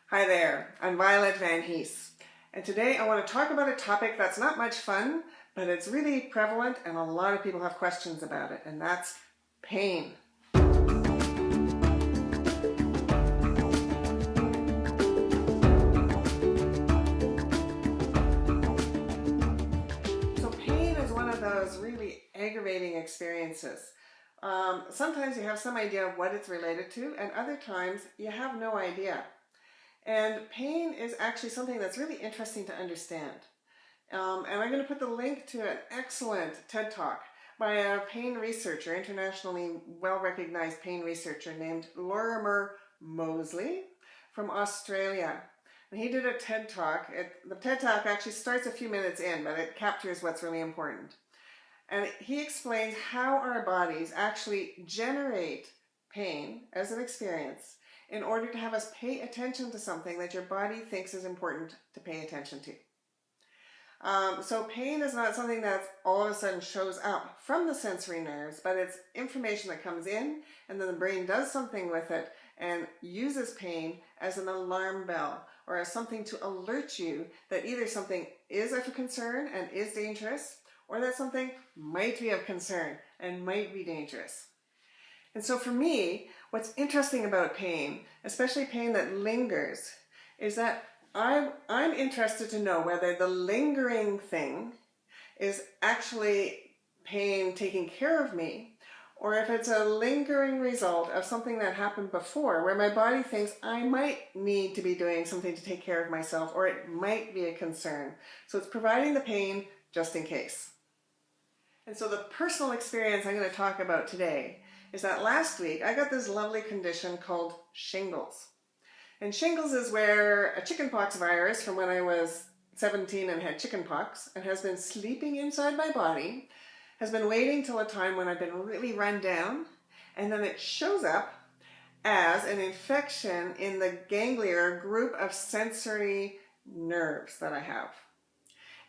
Hi there, I'm Violet Van Hees, and today I want to talk about a topic that's not much fun, but it's really prevalent and a lot of people have questions about it, and that's pain. So pain is one of those really aggravating experiences. Sometimes you have some idea of what it's related to, and other times you have no idea. And pain is actually something that's really interesting to understand. And I'm going to put the link to an excellent TED Talk by a pain researcher, internationally well-recognized pain researcher named Lorimer Mosely from Australia. And he did a TED Talk. The TED Talk actually starts a few minutes in, but it captures what's really important. And he explains how our bodies actually generate pain as an experience in order to have us pay attention to something that your body thinks is important to pay attention to. So pain is not something that all of a sudden shows up from the sensory nerves, but it's information that comes in and then the brain does something with it and uses pain as an alarm bell or as something to alert you that either something is of concern and is dangerous, or that something might be of concern and might be dangerous. And so for me, what's interesting about pain, especially pain that lingers, is that I'm interested to know whether the lingering thing is actually pain taking care of me, or if it's a lingering result of something that happened before where my body thinks I might need to be doing something to take care of myself, or it might be a concern. So it's providing the pain just in case. And so the personal experience I'm going to talk about today is that last week I got this lovely condition called shingles. And shingles is where a chickenpox virus from when I was 17 and had chickenpox and has been sleeping inside my body, has been waiting till a time when I've been really run down, and then it shows up as an infection in the ganglia, or group of sensory nerves that I have.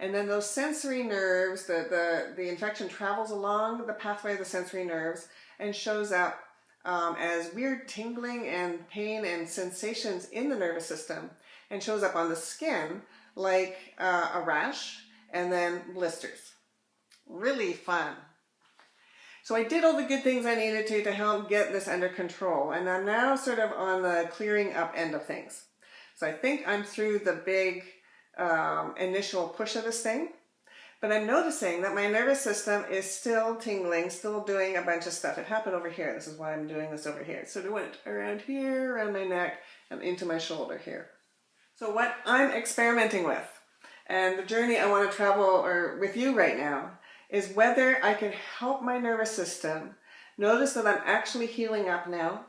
And then those sensory nerves, the infection travels along the pathway of the sensory nerves and shows up as weird tingling and pain and sensations in the nervous system, and shows up on the skin like a rash and then blisters. Really fun. So I did all the good things I needed to help get this under control, and I'm now sort of on the clearing up end of things. So I think I'm through the big initial push of this thing. But I'm noticing that my nervous system is still tingling, still doing a bunch of stuff. It happened over here. This is why I'm doing this over here. So it went around here, around my neck, and into my shoulder here. So what I'm experimenting with, and the journey I want to travel with you right now, is whether I can help my nervous system notice that I'm actually healing up now,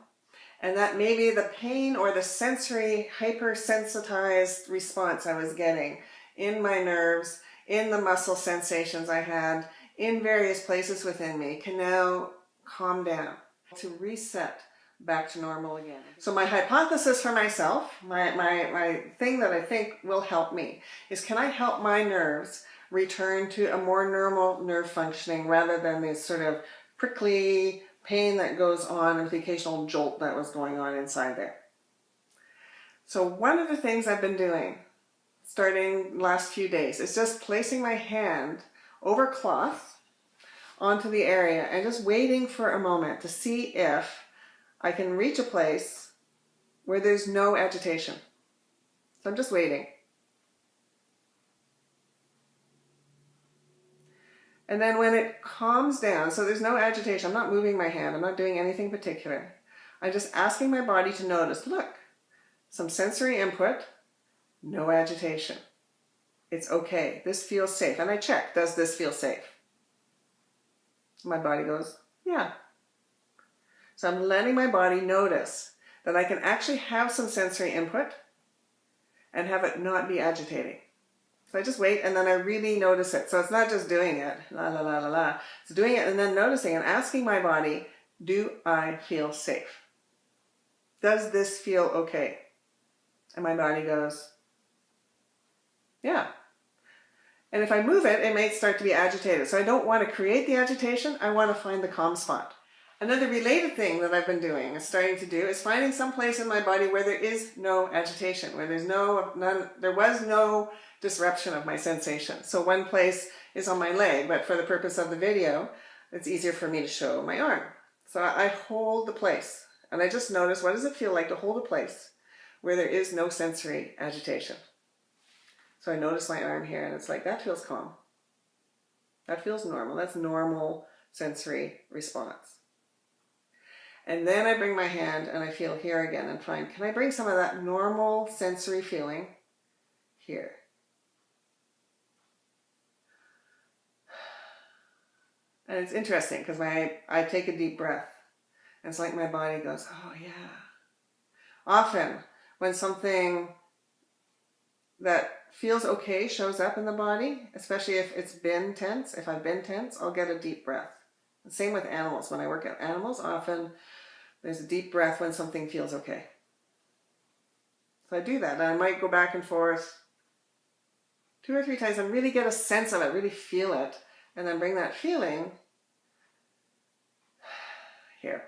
and that maybe the pain or the sensory hypersensitized response I was getting in my nerves, in the muscle sensations I had, in various places within me, can now calm down to reset back to normal again. So my hypothesis for myself, my thing that I think will help me, is can I help my nerves return to a more normal nerve functioning rather than this sort of prickly pain that goes on with the occasional jolt that was going on inside there. So one of the things I've been doing starting last few days is just placing my hand over cloth onto the area and just waiting for a moment to see if I can reach a place where there's no agitation. So I'm just waiting. And then when it calms down, so there's no agitation, I'm not moving my hand, I'm not doing anything particular. I'm just asking my body to notice, look, some sensory input, no agitation. It's okay. This feels safe. And I check, does this feel safe? My body goes, yeah. So I'm letting my body notice that I can actually have some sensory input and have it not be agitating. So I just wait and then I really notice it. So it's not just doing it, la la la la la. It's doing it and then noticing and asking my body, do I feel safe? Does this feel okay? And my body goes, yeah. And if I move it, it may start to be agitated. So I don't want to create the agitation. I want to find the calm spot. Another related thing that I've been doing, starting to do, is finding some place in my body where there is no agitation, where there was no disruption of my sensation. So one place is on my leg, but for the purpose of the video, it's easier for me to show my arm. So I hold the place, and I just notice, what does it feel like to hold a place where there is no sensory agitation? So I notice my arm here, and it's like, that feels calm. That feels normal. That's normal sensory response. And then I bring my hand and I feel here again and find, can I bring some of that normal sensory feeling here? And it's interesting because I take a deep breath, and it's like my body goes, oh yeah. Often when something that feels okay shows up in the body, especially if it's been tense, if I've been tense, I'll get a deep breath. The same with animals. When I work at animals, often there's a deep breath when something feels okay. So I do that, and I might go back and forth 2 or 3 times and really get a sense of it, really feel it, and then bring that feeling here.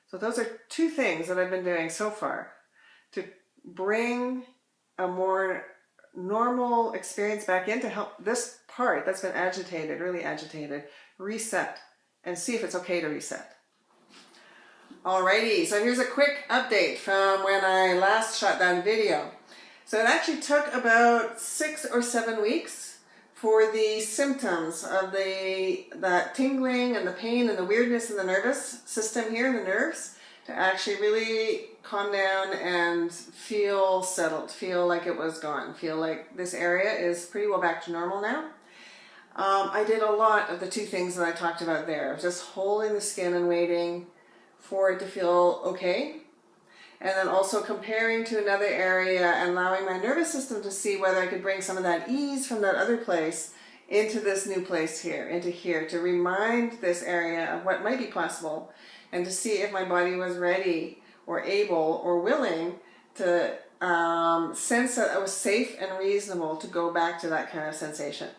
So those are 2 things that I've been doing so far to bring a more normal experience back in, to help this part that's been agitated, really agitated, reset and see if it's okay to reset. Alrighty, so here's a quick update from when I last shot that video. So it actually took about 6 or 7 weeks for the symptoms of that tingling and the pain and the weirdness in the nervous system here, in the nerves, to actually really calm down and feel settled, feel like it was gone, feel like this area is pretty well back to normal now. I did a lot of the 2 things that I talked about there, just holding the skin and waiting for it to feel okay, and then also comparing to another area and allowing my nervous system to see whether I could bring some of that ease from that other place into this new place here, into here, to remind this area of what might be possible, and to see if my body was ready or able or willing to sense that it was safe and reasonable to go back to that kind of sensation.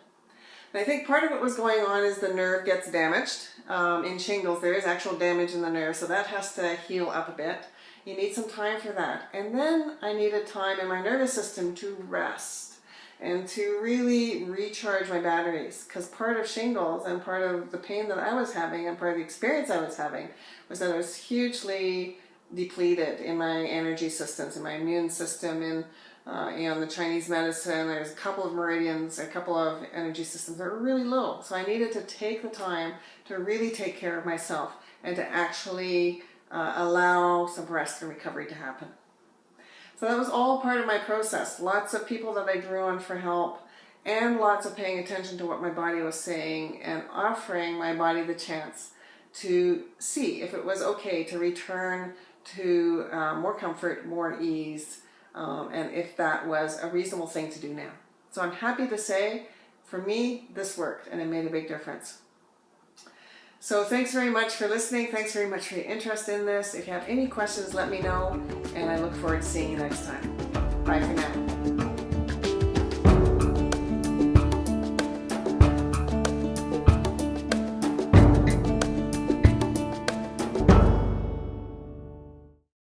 And I think part of what was going on is the nerve gets damaged. In shingles, there is actual damage in the nerve, so that has to heal up a bit. You need some time for that. And then I needed time in my nervous system to rest and to really recharge my batteries, because part of shingles and part of the pain that I was having and part of the experience I was having was that I was hugely depleted in my energy systems, in my immune system, in the Chinese medicine. There's a couple of meridians, a couple of energy systems that are really low. So I needed to take the time to really take care of myself and to actually allow some rest and recovery to happen. So that was all part of my process. Lots of people that I drew on for help, and lots of paying attention to what my body was saying and offering my body the chance to see if it was okay to return to more comfort, more ease, and if that was a reasonable thing to do now. So I'm happy to say, for me, this worked, and it made a big difference. So thanks very much for listening. Thanks very much for your interest in this. If you have any questions, let me know, and I look forward to seeing you next time. Bye for now.